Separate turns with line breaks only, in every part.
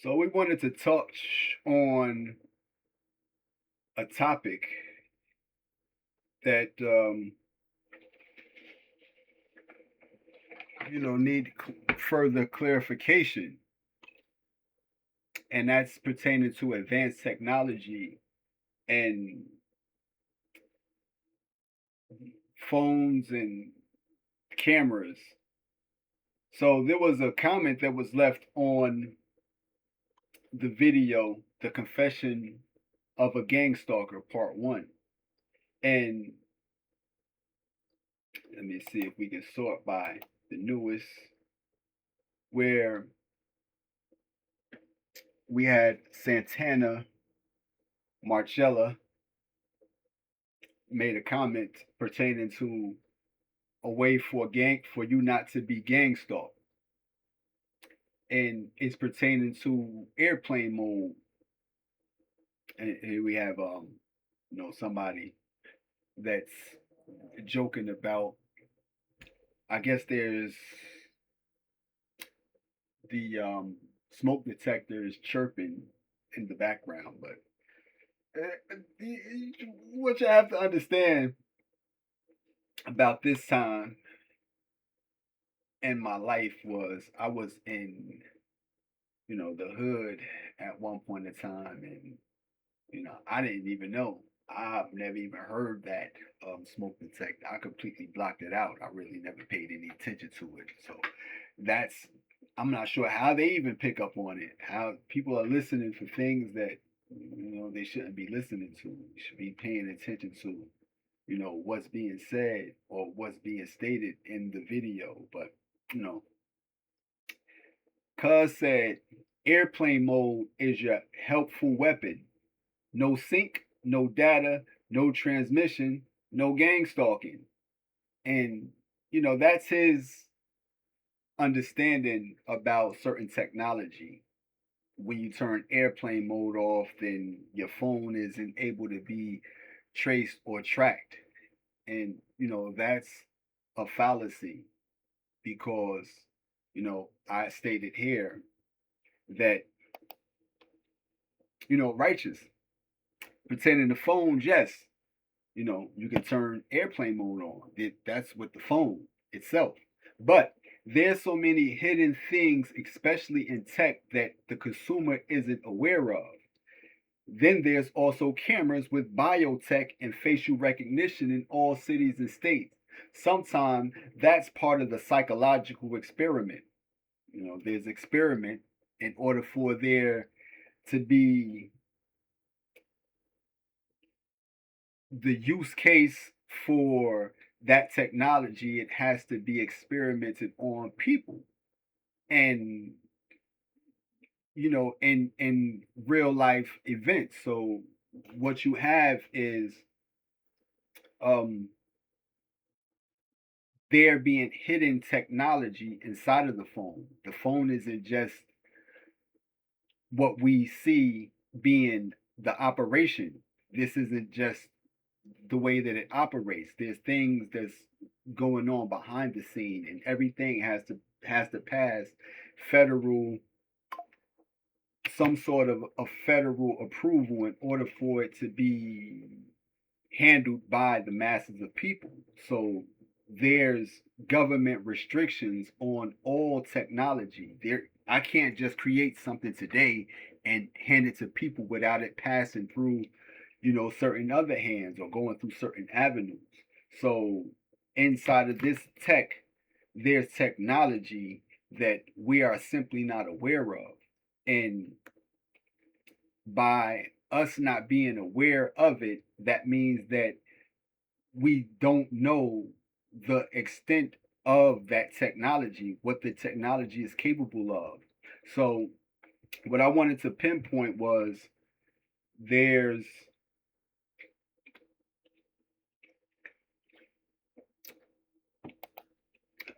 So we wanted to touch on a topic that need further clarification, and that's pertaining to advanced technology and phones and cameras. So there was a comment that was left on the video, "The Confession of a Gang Stalker," Part One, and let me see if we can sort by the newest, where we had Santana Marcella made a comment pertaining to a way for you not to be gang stalked, and it's pertaining to airplane mode. And here we have somebody that's joking about. I guess there's the smoke detectors chirping in the background, but what you have to understand about this time in my life was I was in the hood at one point in time, and I didn't even know. I've never even heard that smoke detector. I completely blocked it out. I really never paid any attention to it. So that's I'm not sure how they even pick up on it. How people are listening for things that they shouldn't be listening to. They should be paying attention to what's being said or what's being stated in the video. But you know, Cuz said airplane mode is your helpful weapon. No sync, no data, no transmission, no gang stalking. And, that's his understanding about certain technology. When you turn airplane mode off, then your phone isn't able to be traced or tracked. And, that's a fallacy because, I stated here that, righteous pertaining to phones, yes, you can turn airplane mode on. That's with the phone itself. But there's so many hidden things, especially in tech, that the consumer isn't aware of. Then there's also cameras with biotech and facial recognition in all cities and states. Sometimes that's part of the psychological experiment. There's experiment in order for there to be the use case for that technology. It has to be experimented on people, and in real life events. So what you have is um there being hidden technology inside of the phone. The phone isn't just what we see being the operation. This isn't just the way that it operates. There's things that's going on behind the scene, and everything has to pass federal some sort of a federal approval in order for it to be handled by the masses of people. So there's government restrictions on all technology. I can't just create something today and hand it to people without it passing through, certain other hands or going through certain avenues. So inside of this tech, there's technology that we are simply not aware of. And by us not being aware of it, that means that we don't know the extent of that technology, what the technology is capable of. So, what I wanted to pinpoint was there's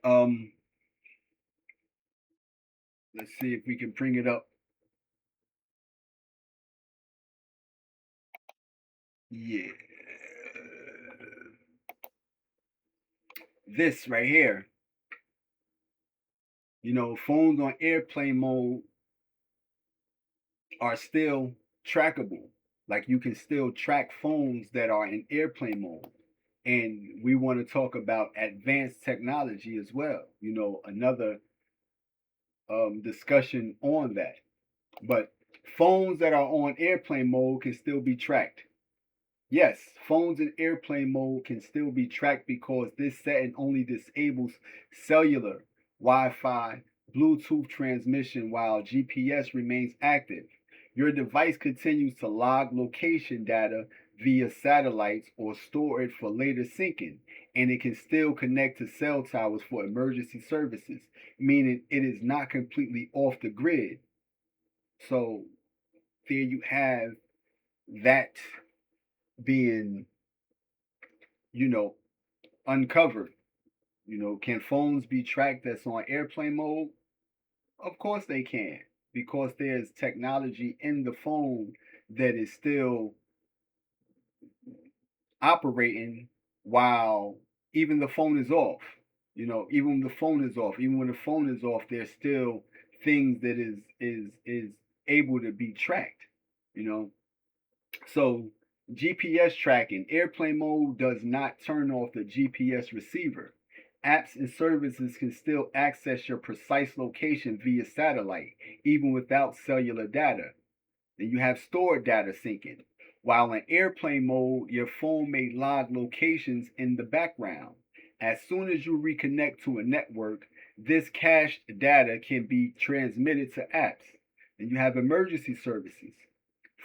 um let's see if we can bring it up. Yeah. This right here, phones on airplane mode are still trackable. Like you can still track phones that are in airplane mode. And we want to talk about advanced technology as well. Another discussion on that. But phones that are on airplane mode can still be tracked. Yes, phones in airplane mode can still be tracked because this setting only disables cellular, Wi Fi, Bluetooth transmission while GPS remains active. Your device continues to log location data via satellites or store it for later syncing, and it can still connect to cell towers for emergency services, meaning it is not completely off the grid. So there you have that being, you know, uncovered. Can phones be tracked that's on airplane mode? Of course they can, because there's technology in the phone that is still operating while even the phone is off. Even when the phone is off, even when the phone is off, there's still things that is able to be tracked. You know, So GPS tracking, airplane mode does not turn off the GPS receiver. Apps and services can still access your precise location via satellite, even without cellular data. Then you have stored data syncing. While in airplane mode, your phone may log locations in the background. As soon as you reconnect to a network, this cached data can be transmitted to apps. Then you have emergency services.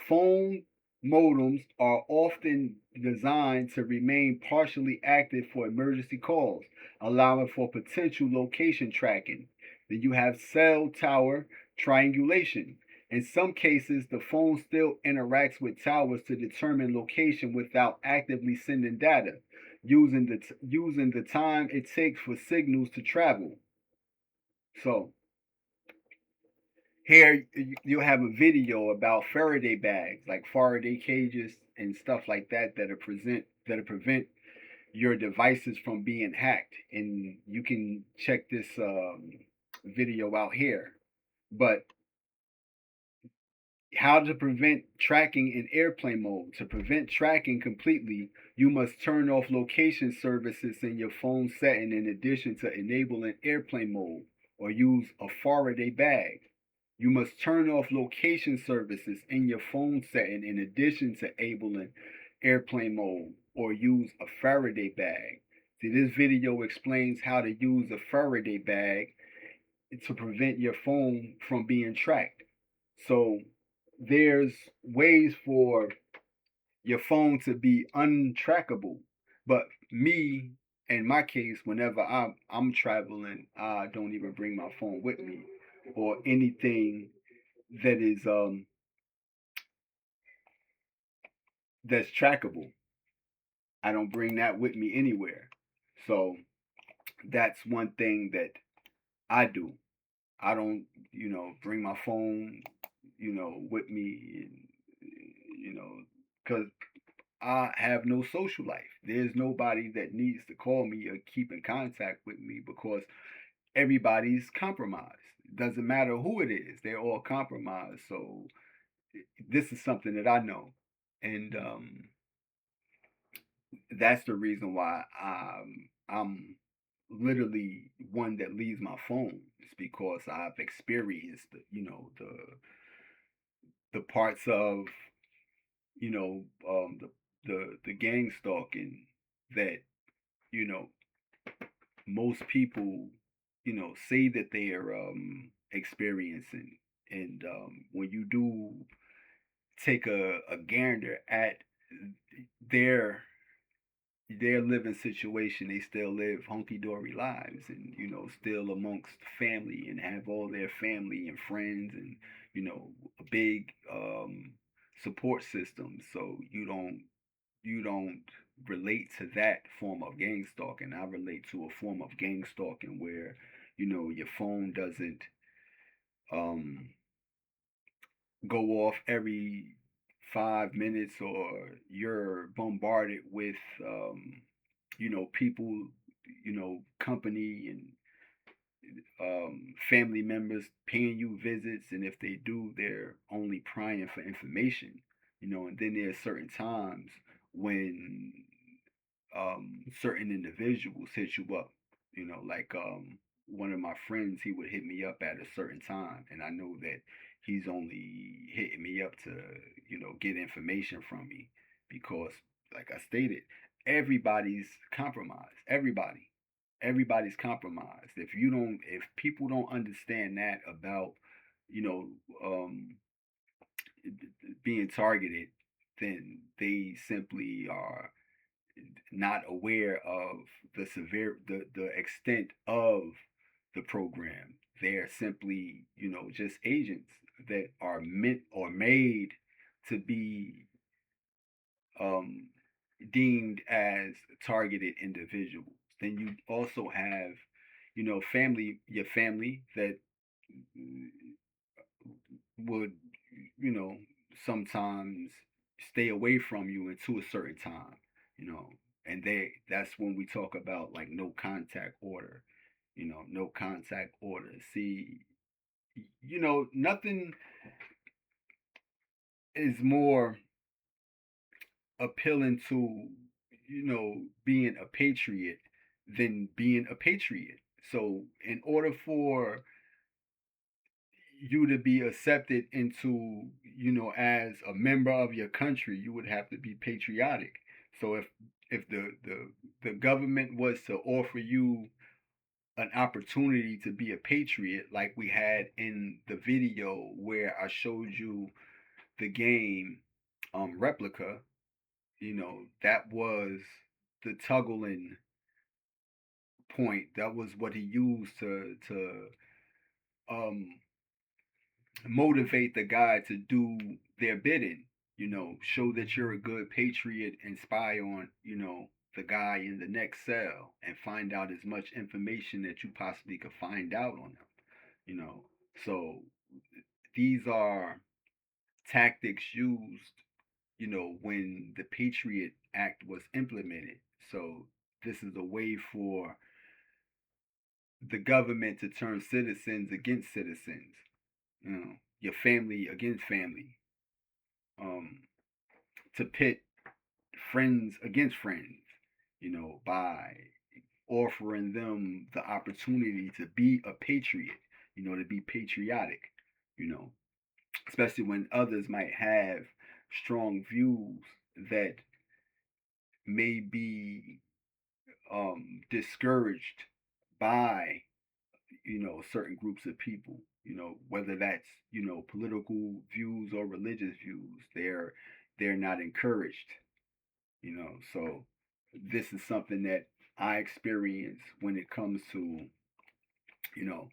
Phone modems are often designed to remain partially active for emergency calls, allowing for potential location tracking. Then you have cell tower triangulation. In some cases, the phone still interacts with towers to determine location without actively sending data, using the time it takes for signals to travel. So here you'll have a video about Faraday bags, like Faraday cages and stuff like that that prevent your devices from being hacked, and you can check this video out here. But how to prevent tracking in airplane mode? To prevent tracking completely, you must turn off location services in your phone setting in addition to enabling airplane mode, or use a Faraday bag. You must turn off location services in your phone setting in addition to enabling airplane mode, or use a Faraday bag. See, this video explains how to use a Faraday bag to prevent your phone from being tracked. So there's ways for your phone to be untrackable. But me, in my case, whenever I'm traveling, I don't even bring my phone with me, or anything that is that's trackable. I don't bring that with me anywhere. So that's one thing that I do. I don't, bring my phone, with me, because I have no social life. There's nobody that needs to call me or keep in contact with me because everybody's compromised. It doesn't matter who it is, they're all compromised. So this is something that I know. And that's the reason why I'm literally one that leaves my phone. It's because I've experienced, the parts of, the gang stalking that, you know most people, say that they are experiencing. And when you do take a gander at their their living situation, they still live hunky dory lives, and still amongst family, and have all their family and friends, and a big support system. So you don't relate to that form of gang stalking. I relate to a form of gang stalking where your phone doesn't um go off every 5 minutes, or you're bombarded with people, company, and family members paying you visits, and if they do, they're only prying for information, and then there's certain times when certain individuals hit you up, like one of my friends, he would hit me up at a certain time, and I know that he's only hitting me up to, get information from me because, like I stated, everybody's compromised. Everybody's compromised. If people don't understand that about, you know, um, being targeted, then they simply are not aware of the extent of the program. They're simply, just agents that are meant or made to be um, deemed as targeted individuals. Then you also have, your family that would, you know, sometimes stay away from you until a certain time, you know, and that's when we talk about like no contact order, no contact order. See, nothing is more appealing to, being a patriot than being a patriot. So, in order for you to be accepted into, as a member of your country, you would have to be patriotic. So if the government was to offer you an opportunity to be a patriot, like we had in the video where I showed you the game replica, that was the Tuggling point. That was what he used to um motivate the guy to do their bidding, show that you're a good patriot and spy on, the guy in the next cell and find out as much information that you possibly could find out on him, you know. So these are tactics used, when the Patriot Act was implemented. So this is a way for the government to turn citizens against citizens, your family against family, um, to pit friends against friends, by offering them the opportunity to be a patriot, to be patriotic, you know, especially when others might have strong views that may be discouraged by, certain groups of people, whether that's, political views or religious views. They're not encouraged, so this is something that I experience when it comes to, you know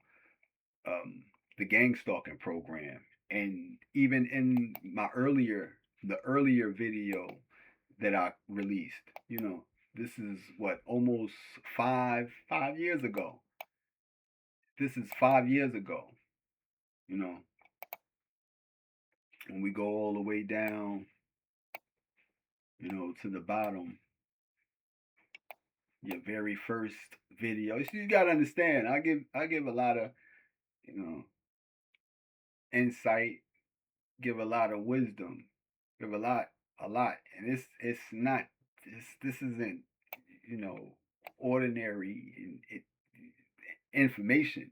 um, the gang stalking program, and even in the earlier video that I released, this is what, almost 5 years ago. This is 5 years ago, you know, when we go all the way down, to the bottom. Your very first video. You gotta understand. I give a lot of, you know insight, give a lot of wisdom, give a lot, and it's not this isn't, you know ordinary information.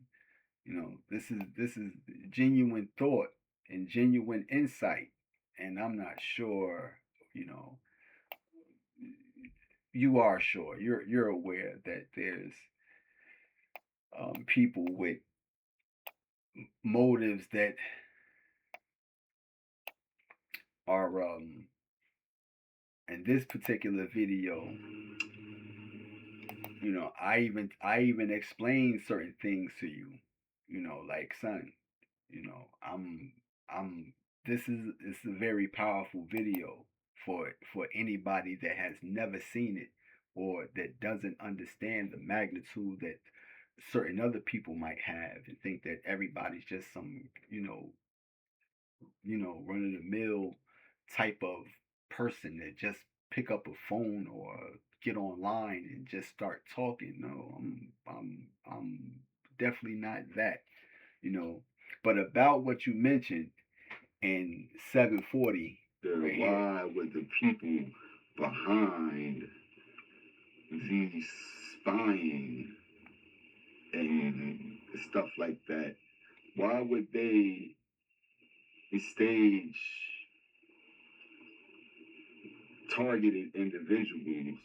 This is genuine thought and genuine insight, and I'm not sure, you know you are sure, you're aware that there's people with motives that are, in this particular video, I even explain certain things to you, like, son, I'm it's a very powerful video for anybody that has never seen it, or that doesn't understand the magnitude that certain other people might have, and think that everybody's just some, run of the mill type of person that just pick up a phone or get online and just start talking. No, I'm definitely not that, you know. But about what you mentioned in 740, right here.
Why would the people behind the spying and stuff like that, why would they stage targeted individuals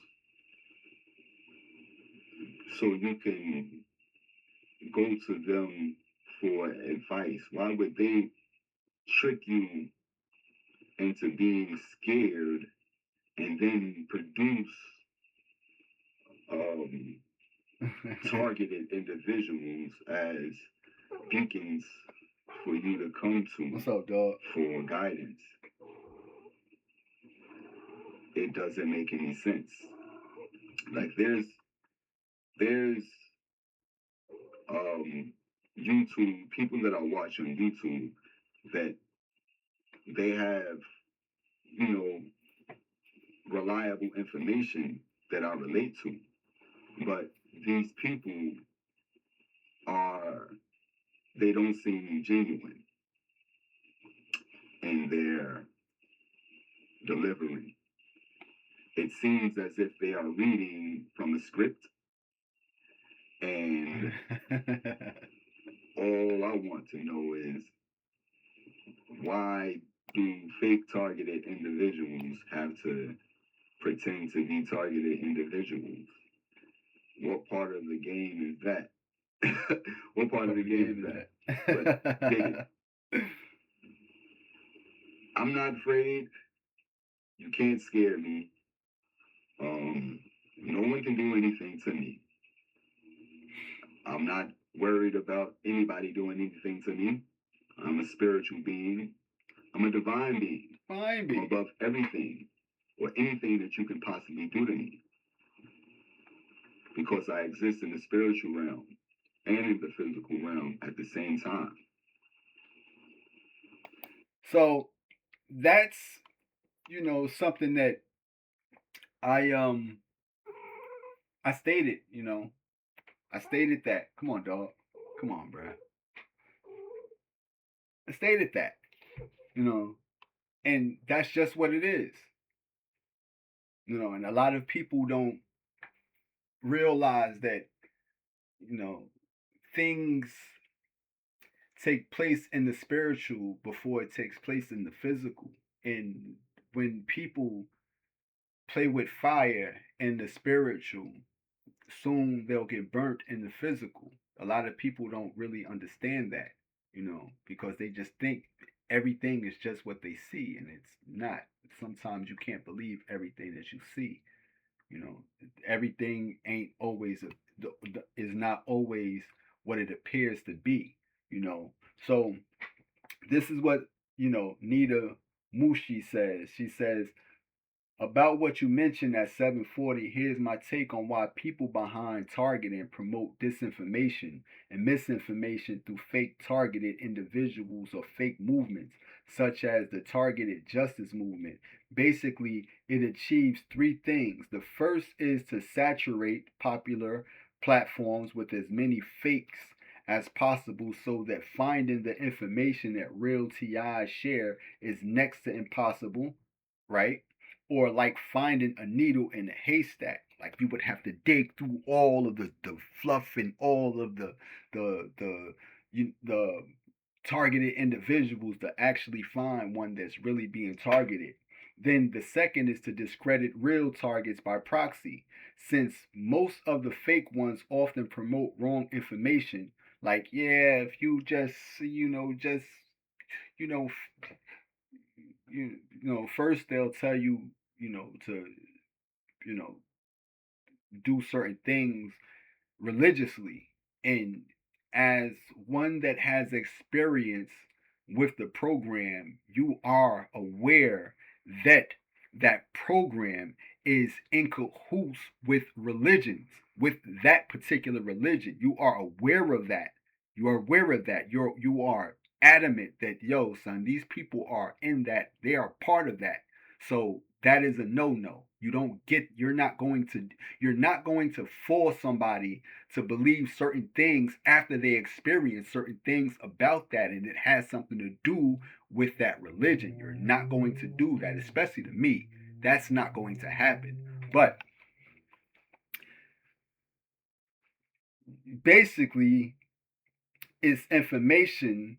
so you can go to them for advice? Why would they trick you into being scared and then produce um, targeted individuals as beacons for you to come to?
What's up, dog?
For guidance? It doesn't make any sense. Like there's YouTube people that I watch on YouTube that they have, you know, reliable information that I relate to. But these people are, they don't seem genuine in their delivery. It seems as if they are reading from a script, and all I want to know is, why do fake targeted individuals have to pretend to be targeted individuals? What part of the game is that? What part of the game is that? But dig it. I'm not afraid. You can't scare me. No one can do anything to me. I'm not worried about anybody doing anything to me. I'm a spiritual being. I'm a divine being.
Fine,
I'm above everything or anything that you can possibly do to me, because I exist in the spiritual realm and in the physical realm at the same time.
So that's, something that I I stated, I stated that. Come on, dog. Come on, bruh. I stated that, and that's just what it is. And a lot of people don't realize that, things take place in the spiritual before it takes place in the physical. And when people play with fire in the spiritual, soon they'll get burnt in the physical. A lot of people don't really understand that, because they just think everything is just what they see, and it's not. Sometimes you can't believe everything that you see. Everything ain't always is not always what it appears to be. So this is what Nita Mushi says. She says, about what you mentioned at 740, here's my take on why people behind targeting promote disinformation and misinformation through fake targeted individuals or fake movements, such as the targeted justice movement. Basically, it achieves three things. The first is to saturate popular platforms with as many fakes as possible so that finding the information that real TI share is next to impossible, right? Or like finding a needle in a haystack. Like you would have to dig through all of the fluff and all of the targeted individuals to actually find one that's really being targeted. Then the second is to discredit real targets by proxy, since most of the fake ones often promote wrong information. Like, yeah, if you just, you know, first they'll tell you, to, you know, do certain things religiously. And as one that has experience with the program, you are aware that that program is in cahoots with religions, with that particular religion. You are aware of that. You are aware of that. You are adamant that, yo, son, these people are in that. They are part of that. So That is a no-no. You're not going to force somebody to believe certain things after they experience certain things about that, and it has something to do with that religion. You're not going to do that, especially to me. That's not going to happen. But basically, it's information.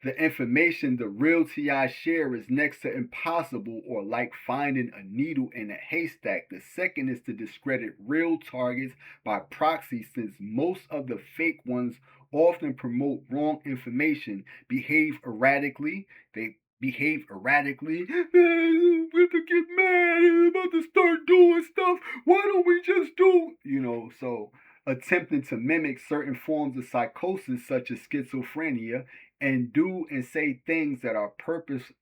The information the real TI share is next to impossible, or like finding a needle in a haystack. The second is to discredit real targets by proxy, since most of the fake ones often promote wrong information, behave erratically. They behave erratically. We have to get mad. We're about to start doing stuff. Why don't we just do, so attempting to mimic certain forms of psychosis such as schizophrenia and do and say things that are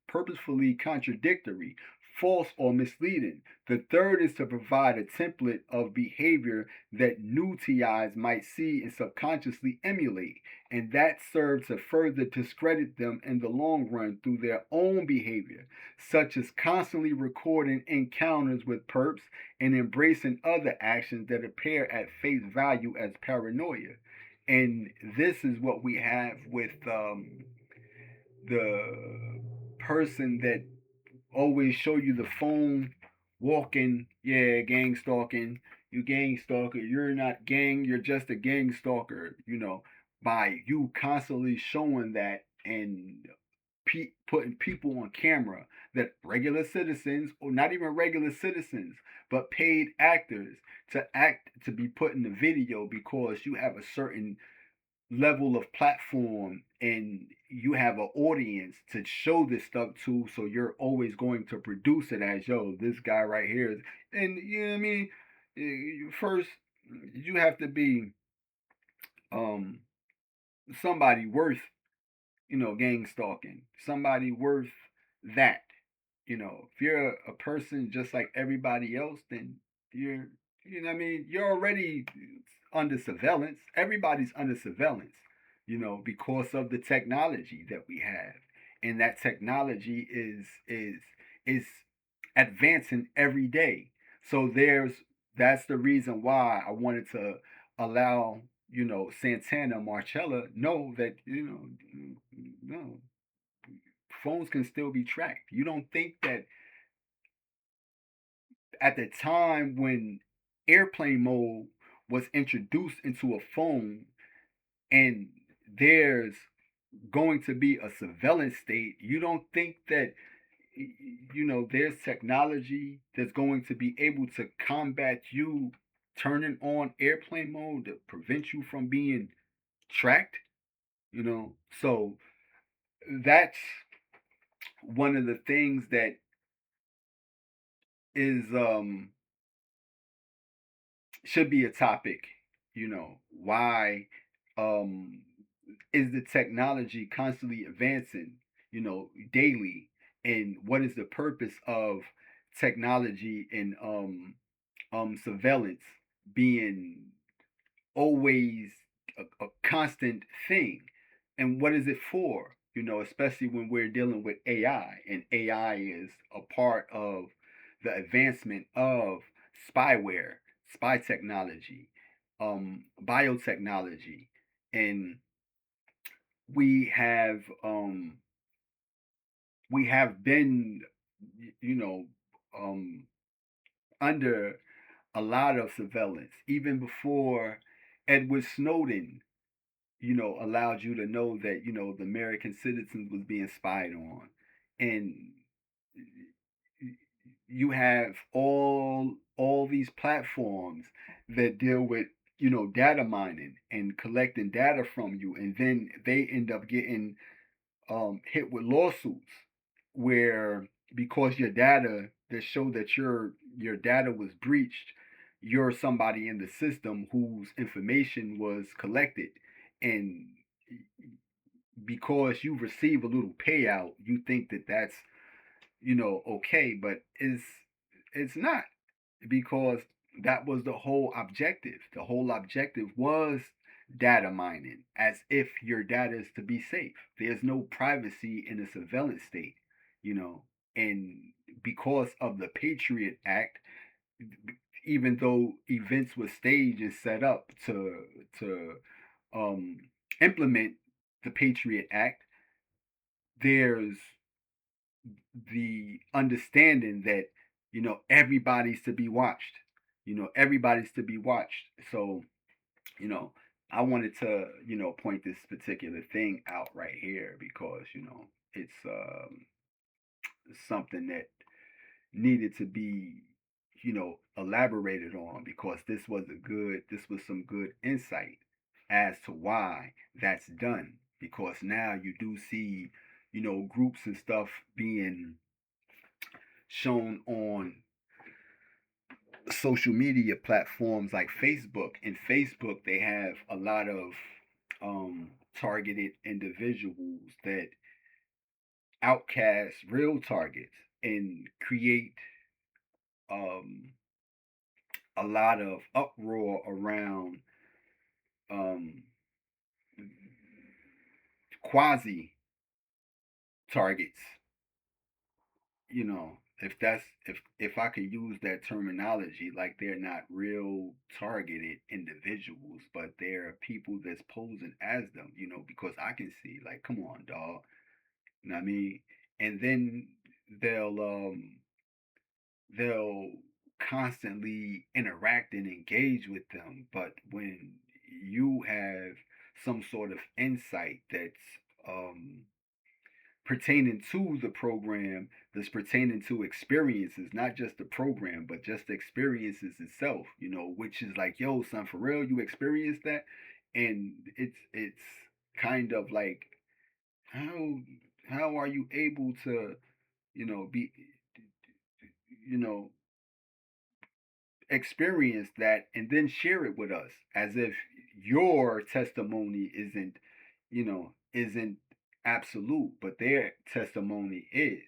purposefully contradictory, false, or misleading. The third is to provide a template of behavior that new TIs might see and subconsciously emulate, and that serves to further discredit them in the long run through their own behavior, such as constantly recording encounters with perps and embracing other actions that appear at face value as paranoia. And this is what we have with the person that always show you the phone walking, yeah, gang stalking. You gang stalker. You're not gang. You're just a gang stalker. By you constantly showing that and putting people on camera, that regular citizens, or not even regular citizens, but paid actors to be put in the video because you have a certain level of platform and you have an audience to show this stuff to, so you're always going to produce it as, yo, this guy right here is, and you know what I mean. First, you have to be um somebody worth, gang stalking, somebody worth that. If you're a person just like everybody else, then you're, you know what I mean, you're already under surveillance. Everybody's under surveillance, because of the technology that we have. And that technology is advancing every day. So that's the reason why I wanted to allow, Santana Marcella know that, no, phones can still be tracked. You don't think that at the time when airplane mode was introduced into a phone, and there's going to be a surveillance state, you don't think that, there's technology that's going to be able to combat you turning on airplane mode to prevent you from being tracked? So that's one of the things that is should be a topic. Why um is the technology constantly advancing, daily, and what is the purpose of technology and surveillance being always a constant thing, and what is it for? Especially when we're dealing with AI, and AI is a part of the advancement of spyware, spy technology, biotechnology, and we have um, we have been, you know, um, under a lot of surveillance even before Edward Snowden, allowed you to know that, the American citizens was being spied on. And you have all these platforms that deal with, data mining and collecting data from you, and then they end up getting hit with lawsuits where, because your data that show that your data was breached, you're somebody in the system whose information was collected, and because you receive a little payout, you think that that's, okay, but it's not, because that was the whole objective. The whole objective was data mining, as if your data is to be safe. There's no privacy in a surveillance state, and because of the Patriot Act, even though events were staged and set up to um, implement the Patriot Act, there's the understanding that everybody's to be watched. Everybody's to be watched. So you know, I wanted to point this particular thing out right here because it's something that needed to be elaborated on because this was some good insight as to why that's done because now you do see groups and stuff being shown on social media platforms like Facebook. In Facebook, they have a lot of targeted individuals that outcast real targets and create um, a lot of uproar around um, quasi targets. If that's if I could use that terminology, like they're not real targeted individuals, but they're people that's posing as them. Because I can see, like, come on, dog. You know what I mean? And then they'll um they'll constantly interact and engage with them. But when you have some sort of insight that's um, pertaining to the program, that's pertaining to experiences, not just the program, but just the experiences itself, which is like, yo, son, for real, you experienced that? And it's kind of like how how are you able to, be you know, experience that and then share it with us as if your testimony isn't absolute, but their testimony is,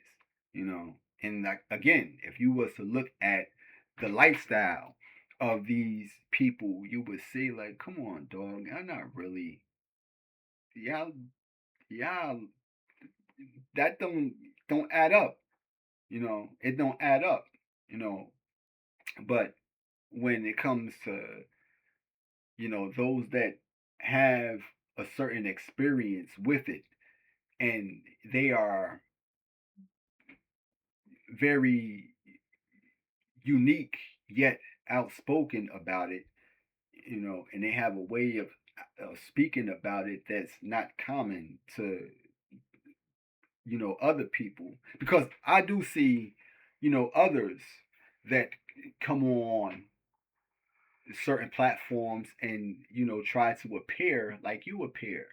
and like again, if you was to look at the lifestyle of these people, you would see like, come on, dog, I'm not really y'all y'all that don't add up, it don't add up, you know but when it comes to those that have a certain experience with it and they are very unique yet outspoken about it, and they have a way of speaking about it that's not common to other people, because I do see others that come on certain platforms and try to appear like you appear,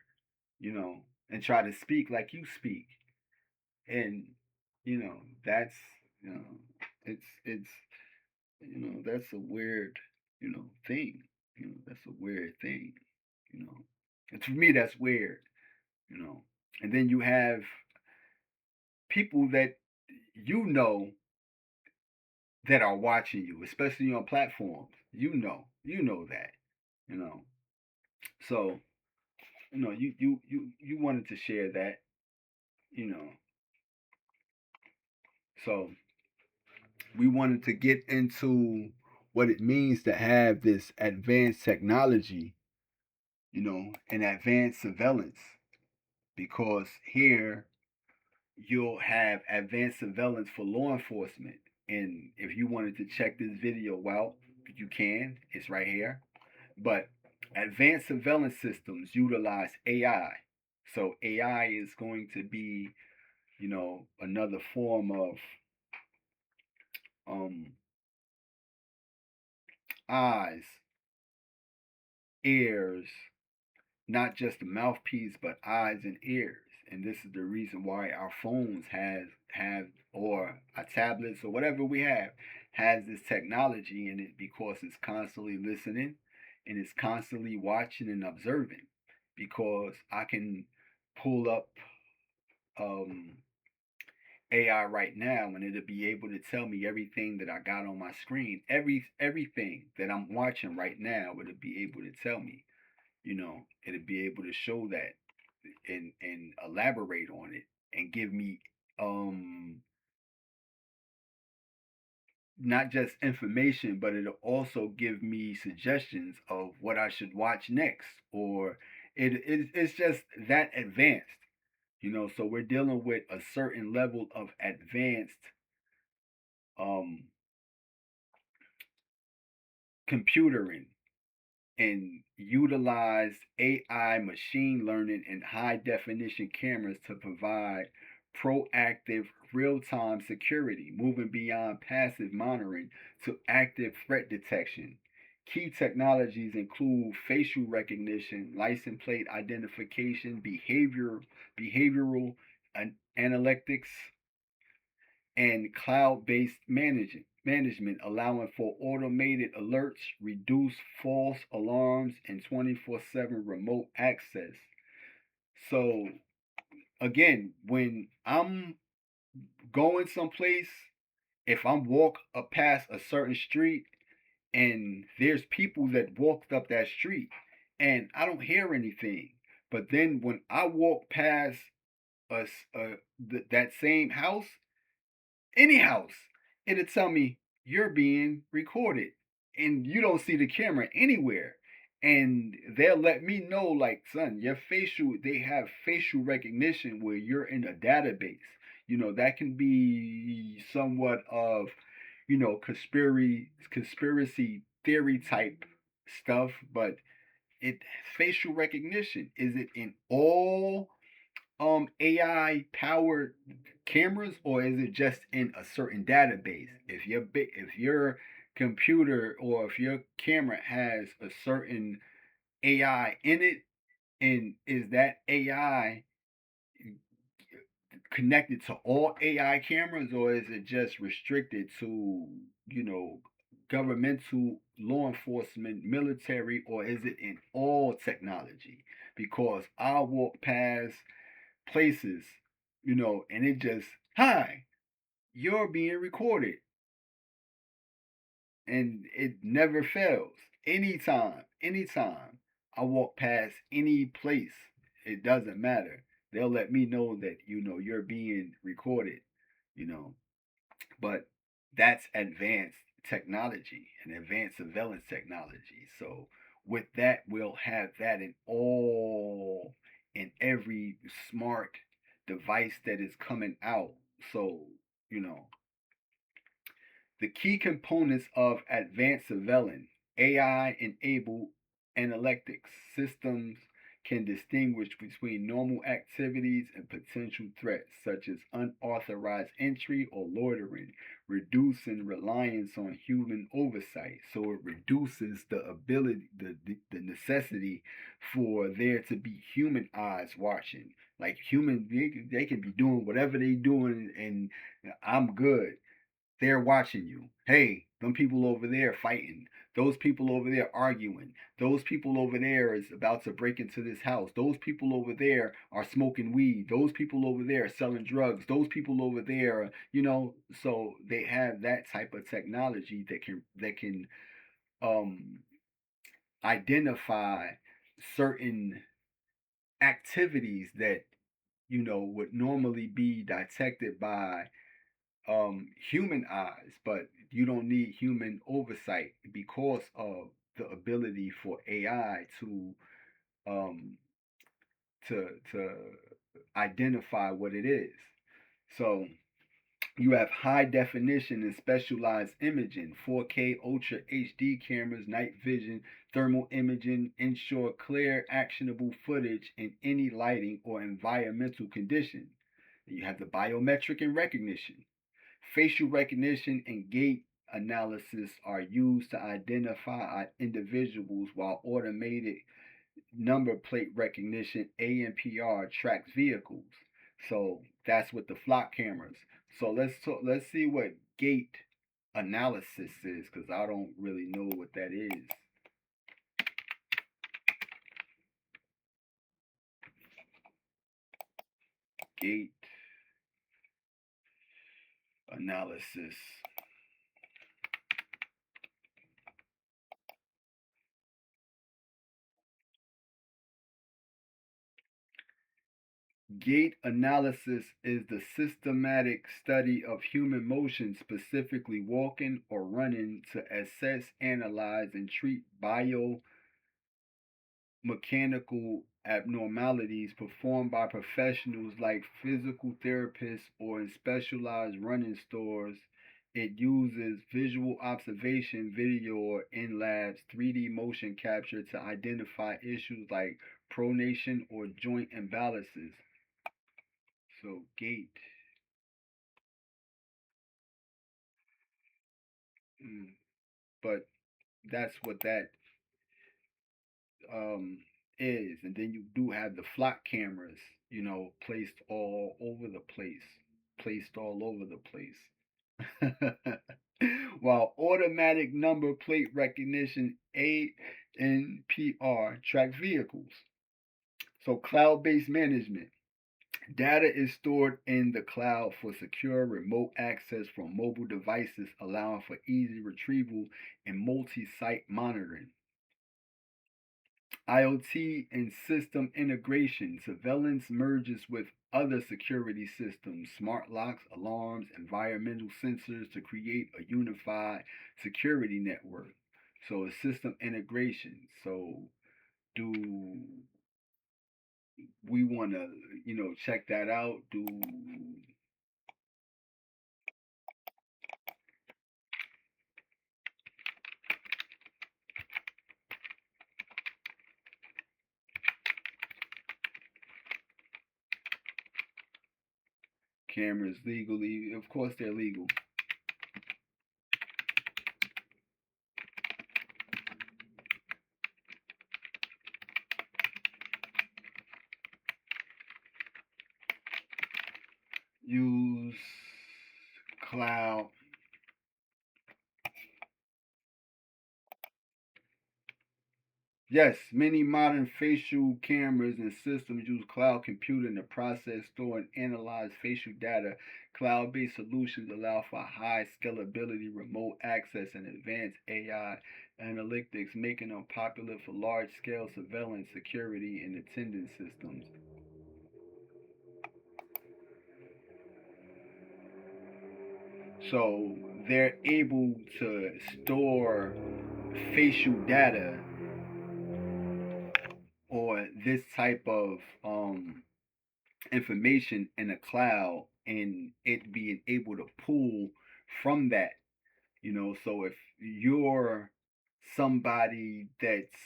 you know and try to speak like you speak, and that's you know it's that's a weird thing, that's a weird thing, you know and to me that's weird, you know and then you have people that you know that are watching you, especially on platforms, you know that, you know so you wanted to share that, you know so we wanted to get into what it means to have this advanced technology, and advanced surveillance, because here you'll have advanced surveillance for law enforcement. And if you wanted to check this video out, you can. It's right here. But advanced surveillance systems utilize AI. So AI is going to be, another form of um, eyes, ears, not just a mouthpiece, but eyes and ears. And this is the reason why our phones have or our tablets or whatever we have has this technology in it, because it's constantly listening and it's constantly watching and observing. Because I can pull up um, AI right now and it'll be able to tell me everything that I got on my screen, everything that I'm watching right now. It'll be able to tell me, it'll be able to show that and elaborate on it and give me um not just information, but it'll also give me suggestions of what I should watch next, or it's just that advanced, you know. So we're dealing with a certain level of advanced um, computering and utilize AI, machine learning, and high definition cameras to provide proactive real time security, moving beyond passive monitoring to active threat detection. Key technologies include facial recognition, license plate identification, behavioral analytics, and cloud-based management allowing for automated alerts, reduce false alarms, and 24/7 remote access. So again, when I'm going someplace, if I'm walk up past a certain street and there's people that walked up that street and I don't hear anything, but then when I walk past us that same house, any house, it'll tell me you're being recorded and you don't see the camera anywhere. And they'll let me know, like, son, your facial, they have facial recognition where you're in a database. You know, that can be somewhat of, you know, conspiracy theory type stuff, but it facial recognition. Is it in all AI powered cameras, or is it just in a certain database? If your computer or if your camera has a certain AI in it, and is that AI connected to all AI cameras, or is it just restricted to, you know, governmental law enforcement, military, or is it in all technology? Because I walk past places, you know, and it just, hi, you're being recorded. And it never fails. Anytime I walk past any place, it doesn't matter. They'll let me know that, you know, you're being recorded, you know. But that's advanced technology and advanced surveillance technology. So with that, we'll have that in every smart device that is coming out. So, you know, the key components of advanced surveillance, AI-enabled analytics systems can distinguish between normal activities and potential threats, such as unauthorized entry or loitering, reducing reliance on human oversight. So it reduces the ability, the necessity for there to be human eyes watching. Like they can be doing whatever they doing, and I'm good. They're watching you. Hey, them people over there fighting. Those people over there arguing. Those people over there is about to break into this house. Those people over there are smoking weed. Those people over there are selling drugs. Those people over there, you know, so they have that type of technology that can um identify certain activities that, you know, would normally be detected by human eyes, but you don't need human oversight because of the ability for AI um, to identify what it is. So you have high definition and specialized imaging, 4K Ultra HD cameras, night vision, thermal imaging, ensure clear, actionable footage in any lighting or environmental condition. You have the biometric and recognition. Facial recognition and gait analysis are used to identify individuals, while automated number plate recognition (ANPR) tracks vehicles. So that's with the flock cameras. So let's see what gait analysis is, because I don't really know what that is. Gait analysis. Gait analysis is the systematic study of human motion, specifically walking or running, to assess, analyze, and treat biomechanical abnormalities performed by professionals like physical therapists or in specialized running stores. It uses visual observation, video, or in labs 3D motion capture to identify issues like pronation or joint imbalances. So gait. Mm. But that's what that um, is. And then you do have the flock cameras, placed all over the place. Placed all over the place. While automatic number plate recognition ANPR track vehicles. So cloud based management. Data is stored in the cloud for secure remote access from mobile devices, allowing for easy retrieval and multi site monitoring. IoT and system integration. Surveillance merges with other security systems, smart locks, alarms, environmental sensors to create a unified security network. So, a system integration. So, do we want to, check that out? Do cameras legally? Of course, they're legal. Use cloud. Yes, many modern facial cameras and systems use cloud computing to process, store, and analyze facial data. Cloud based solutions allow for high scalability, remote access, and advanced AI analytics, making them popular for large scale surveillance, security, and attendance systems. So they're able to store facial data or this type of information in a cloud and it being able to pull from that. So if you're somebody that's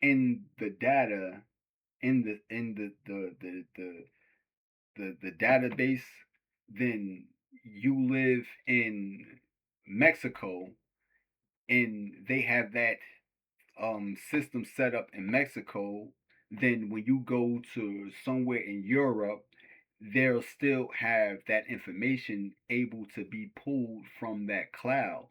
in the data, in the database, then you live in Mexico and they have that system set up in Mexico, then when you go to somewhere in Europe, they'll still have that information able to be pulled from that cloud.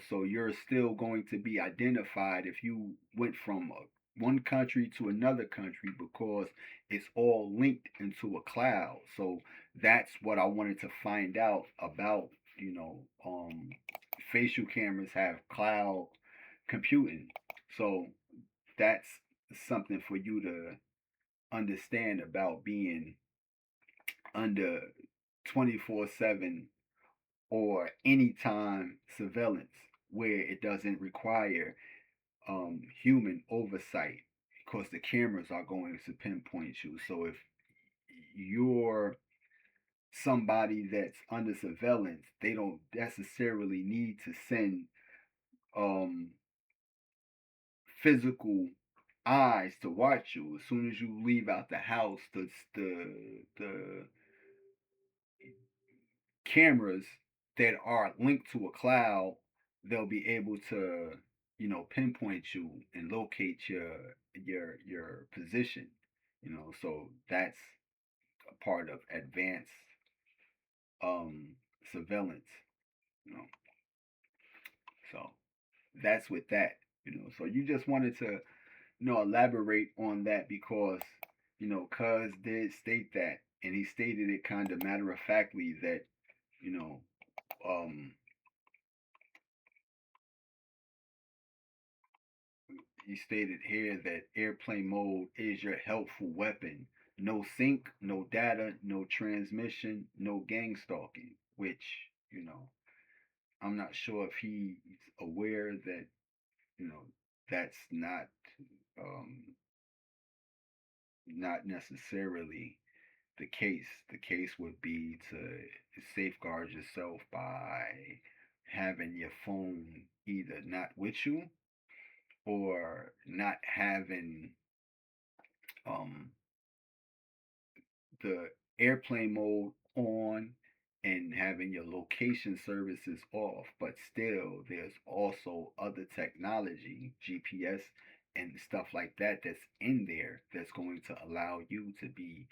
So you're still going to be identified if you went from one country to another country because it's all linked into a cloud. So that's what I wanted to find out about. Facial cameras have cloud computing. So that's something for you to understand about being under 24/7 or anytime surveillance where it doesn't require human oversight because the cameras are going to pinpoint you. So if you're somebody that's under surveillance, they don't necessarily need to send um, physical eyes to watch you. As soon as you leave out the house, the cameras that are linked to a cloud, they'll be able to pinpoint you and locate your position. So that's a part of advanced surveillance. You know, so that's with that. So you just wanted to elaborate on that because, Cuz did state that, and he stated it kind of matter of factly that, you know, um, he stated here that airplane mode is your helpful weapon. no sync, no data, no transmission, no gang stalking, which, you know, I'm not sure if he's aware that, you know, that's um, not necessarily the case. The case would be to safeguard yourself by having your phone either not with you or not having um, the airplane mode on and having your location services off. But still, there's also other technology, GPS and stuff like that, that's in there that's going to allow you to be,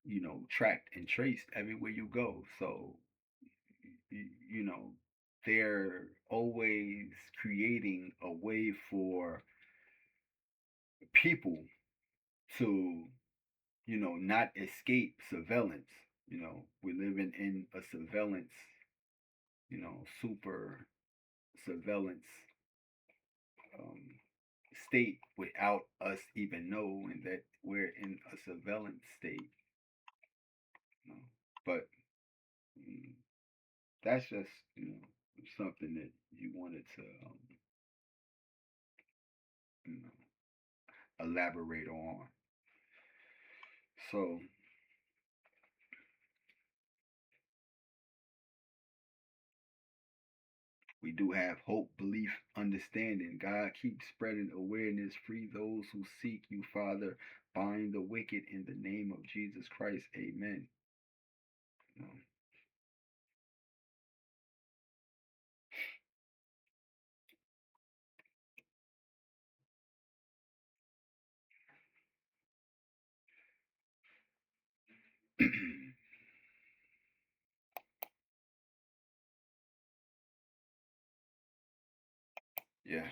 you know, tracked and traced everywhere you go. So, you know, they're always creating a way for people to, you know, not escape surveillance. You know, we're living in a surveillance, you know, super surveillance um, state without us even knowing that we're in a surveillance state. You know? But mm, that's just, you know, something that you wanted to, you know, elaborate on. So we do have hope, belief, understanding. God keeps spreading awareness. Free those who seek you, Father. Bind the wicked in the name of Jesus Christ. Amen. You know. Yeah.